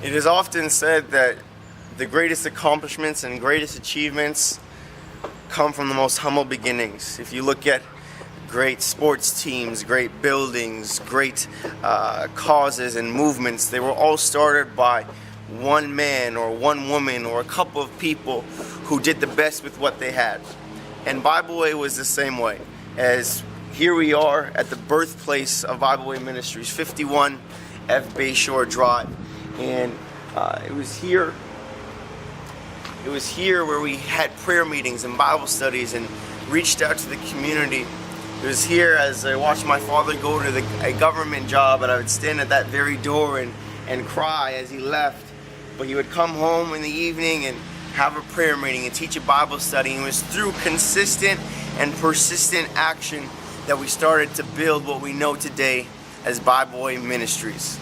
It is often said that the greatest accomplishments and greatest achievements come from the most humble beginnings. If you look at great sports teams, great buildings, great causes and movements, they were all started by one man or one woman or a couple of people who did the best with what they had. And Bible Way was the same way. As here we are at the birthplace of Bible Way Ministries, 51 F Bayshore Drive. And it was here where we had prayer meetings and Bible studies and reached out to the community. It was here as I watched my father go to a government job, and I would stand at that very door and cry as he left. But he would come home in the evening and have a prayer meeting and teach a Bible study. And it was through consistent and persistent action that we started to build what we know today as Bible Way Ministries.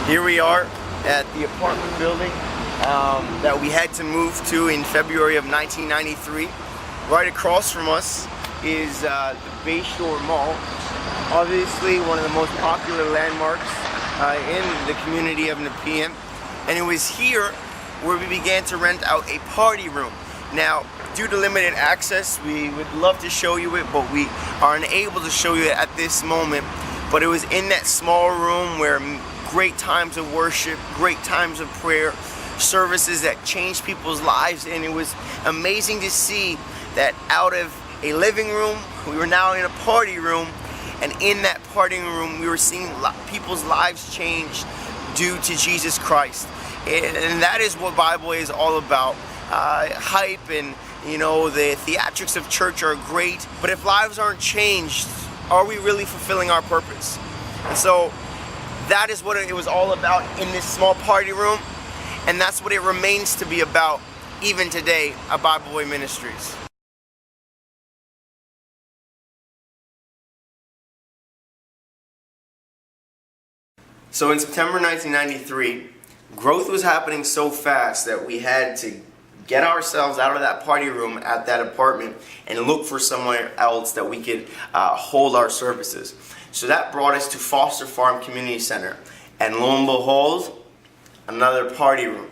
Here we are at the apartment building that we had to move to in February of 1993. Right across from us is the Bayshore Mall, obviously one of the most popular landmarks in the community of Nepean. And it was here where we began to rent out a party room. Now, due to limited access, we would love to show you it, but we are unable to show you it at this moment. But it was in that small room where great times of worship, great times of prayer, services that changed people's lives, and it was amazing to see that out of a living room, we were now in a party room, and in that party room, we were seeing people's lives change due to Jesus Christ. And that is what Bible Way is all about. Hype and, the theatrics of church are great, but if lives aren't changed, are we really fulfilling our purpose? And so that is what it was all about in this small party room, and that's what it remains to be about even today at Bible Way Ministries. So in September 1993, growth was happening so fast that we had to get ourselves out of that party room at that apartment and look for somewhere else that we could hold our services. So that brought us to Foster Farm Community Center, and lo and behold, another party room.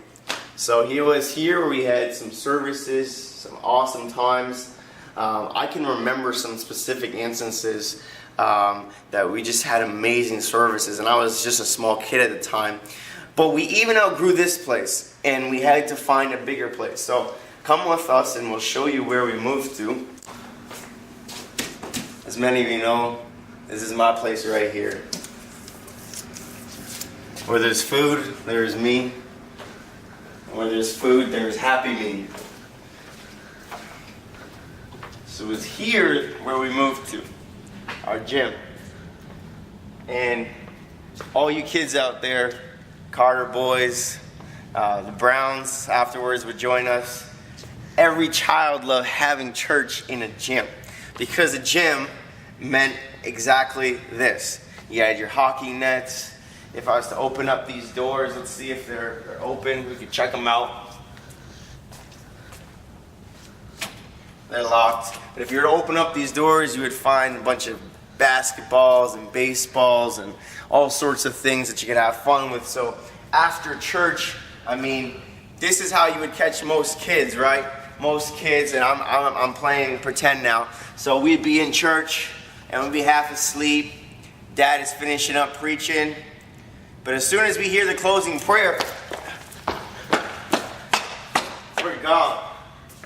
So he was here where we had some services, some awesome times. I can remember some specific instances that we just had amazing services, and I was just a small kid at the time. But we even outgrew this place, and we had to find a bigger place. So come with us and we'll show you where we moved to. As many of you know, this is my place right here. Where there's food, there's me. Where there's food, there's happy me. So it's here where we moved to, our gym. And all you kids out there, Carter boys, the Browns afterwards would join us. Every child loved having church in a gym, because a gym meant exactly this. You had your hockey nets. If I was to open up these doors, let's see if they're open. We could check them out. They're locked. But if you were to open up these doors, you would find a bunch of basketballs and baseballs and all sorts of things that you could have fun with. So after church, this is how you would catch most kids, right? Most kids, and I'm playing pretend now. So we'd be in church, and we'd be half asleep. Dad is finishing up preaching. But as soon as we hear the closing prayer, we're gone.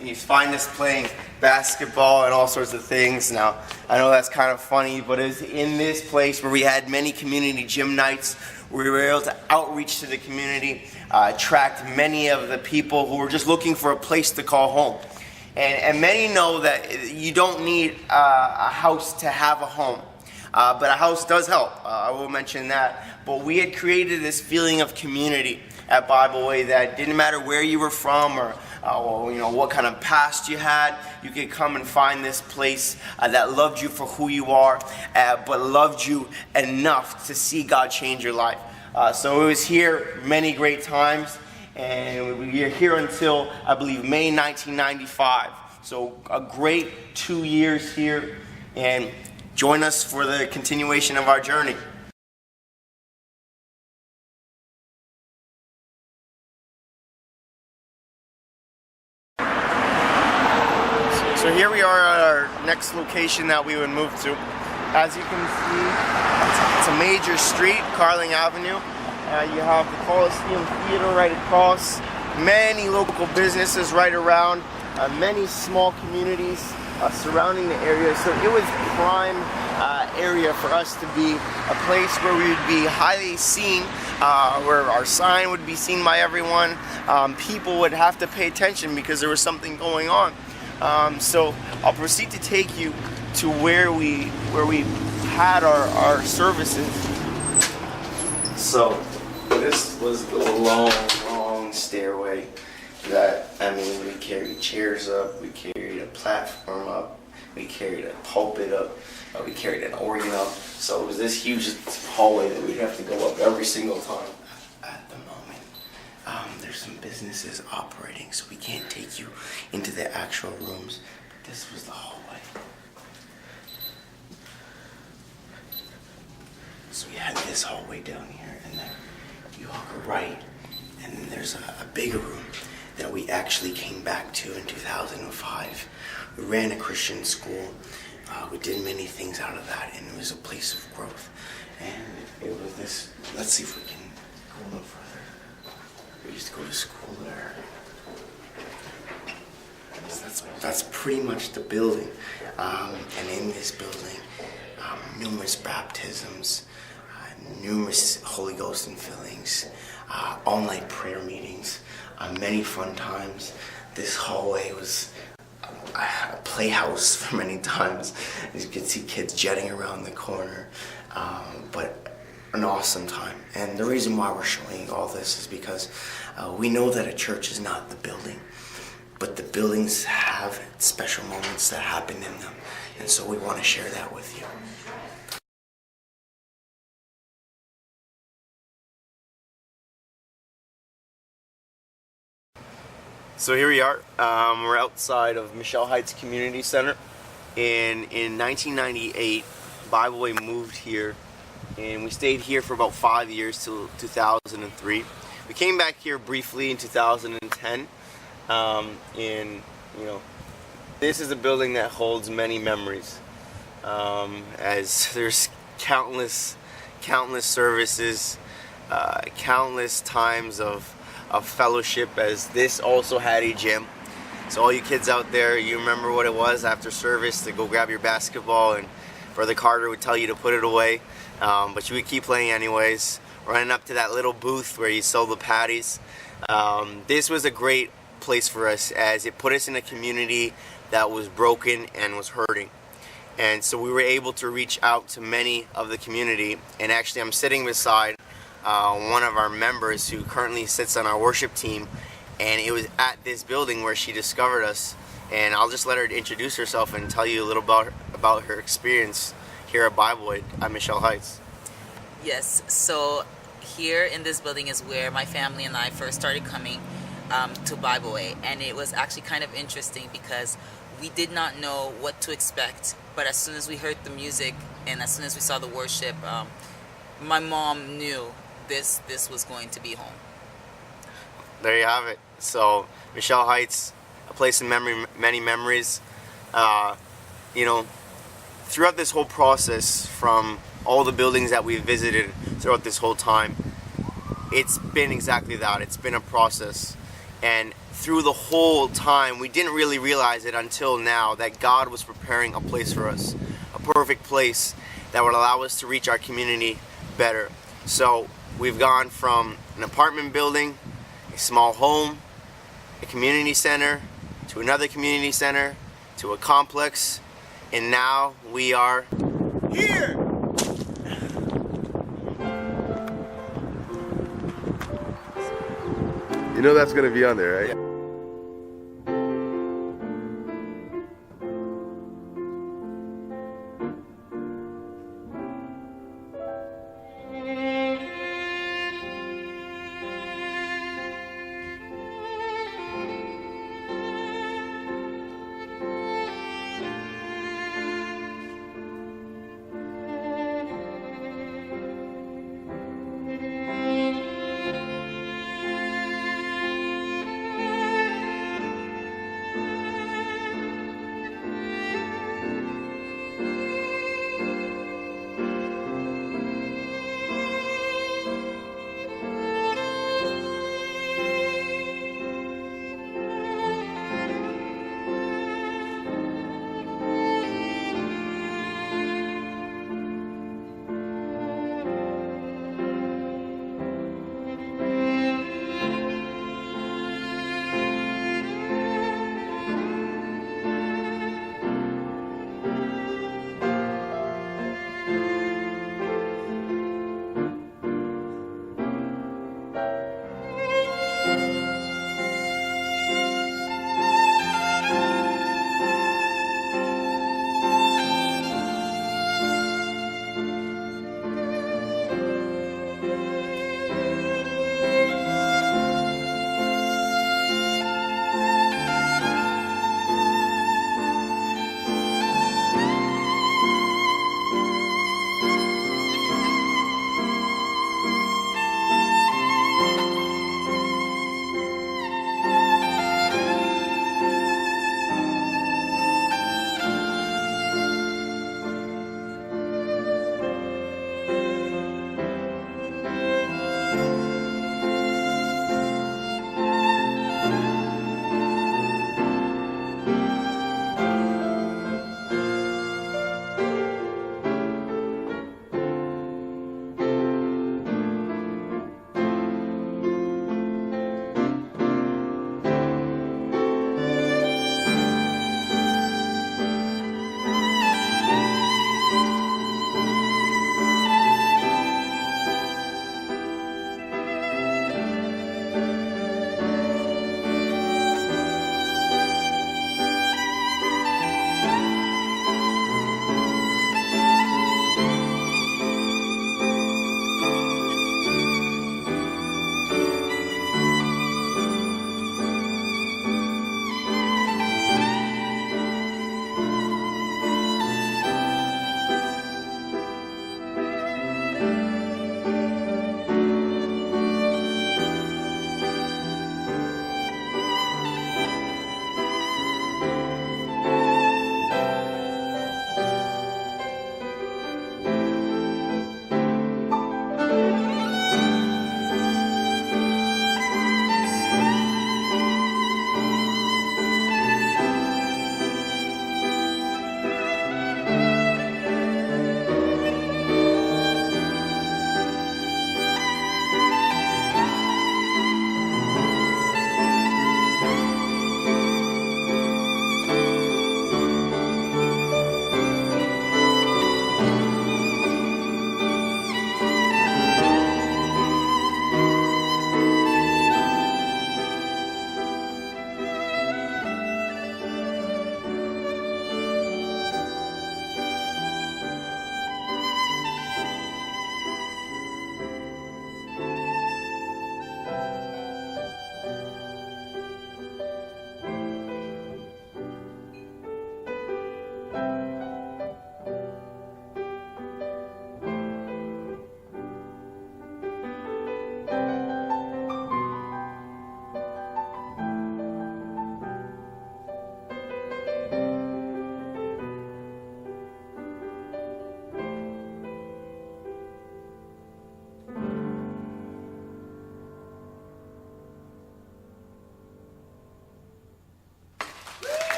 And you find us playing basketball and all sorts of things. Now, I know that's kind of funny, but it was in this place where we had many community gym nights, where we were able to outreach to the community, attract many of the people who were just looking for a place to call home. And many know that you don't need a house to have a home. But a house does help. I will mention that. But we had created this feeling of community at Bible Way that didn't matter where you were from or what kind of past you had. You could come and find this place that loved you for who you are, but loved you enough to see God change your life. So it was here many great times, and we were here until, I believe, May 1995. So a great 2 years here, and join us for the continuation of our journey. So here we are at our next location that we would move to. As you can see, it's a major street, Carling Avenue. You have the Coliseum Theater right across, many local businesses right around, many small communities surrounding the area. So it was a prime area for us to be, a place where we would be highly seen, where our sign would be seen by everyone. People would have to pay attention because there was something going on. So I'll proceed to take you to where we had our services. So this was the long stairway that, we carried chairs up, we carried a platform up, we carried a pulpit up, we carried an organ up. So it was this huge hallway that we'd have to go up every single time. At the moment, there's some businesses operating, so we can't take you into the actual rooms. But this was the hallway. So we had this hallway down here, and then you walk right, and then there's a bigger room that we actually came back to in 2005. We ran a Christian school. We did many things out of that, and it was a place of growth. And it was this. Let's see if we can go a little further. We used to go to school there. That's pretty much the building. And in this building, numerous baptisms, numerous Holy Ghost infillings, all-night prayer meetings, many fun times. This hallway was a playhouse for many times. You could see kids jetting around the corner, but an awesome time. And the reason why we're showing all this is because we know that a church is not the building, but the buildings have special moments that happen in them, and so we want to share that with you. So here we are. We're outside of Michelle Heights Community Center, and in 1998, Bible Way moved here, and we stayed here for about 5 years till 2003. We came back here briefly in 2010, and this is a building that holds many memories, as there's countless services, countless times of fellowship, as this also had a gym. So all you kids out there, you remember what it was after service to go grab your basketball, and Brother Carter would tell you to put it away, but you would keep playing anyways, running up to that little booth where you sold the patties. This was a great place for us, as it put us in a community that was broken and was hurting. And so we were able to reach out to many of the community, and actually I'm sitting beside one of our members who currently sits on our worship team, and it was at this building where she discovered us. And I'll just let her introduce herself and tell you a little about her experience here at Bible Way at Michelle Heights. Yes, so here in this building is where my family and I first started coming to Bible Way, and it was actually kind of interesting because we did not know what to expect, but as soon as we heard the music and as soon as we saw the worship, my mom knew this was going to be home. There you have it. So Michelle Heights, a place in many memories. Throughout this whole process, from all the buildings that we've visited throughout this whole time, it's been exactly that. It's been a process. And through the whole time, we didn't really realize it until now that God was preparing a place for us, a perfect place that would allow us to reach our community better. So we've gone from an apartment building, a small home, a community center, to another community center, to a complex, and now we are here! You know that's going to be on there, right? Yeah.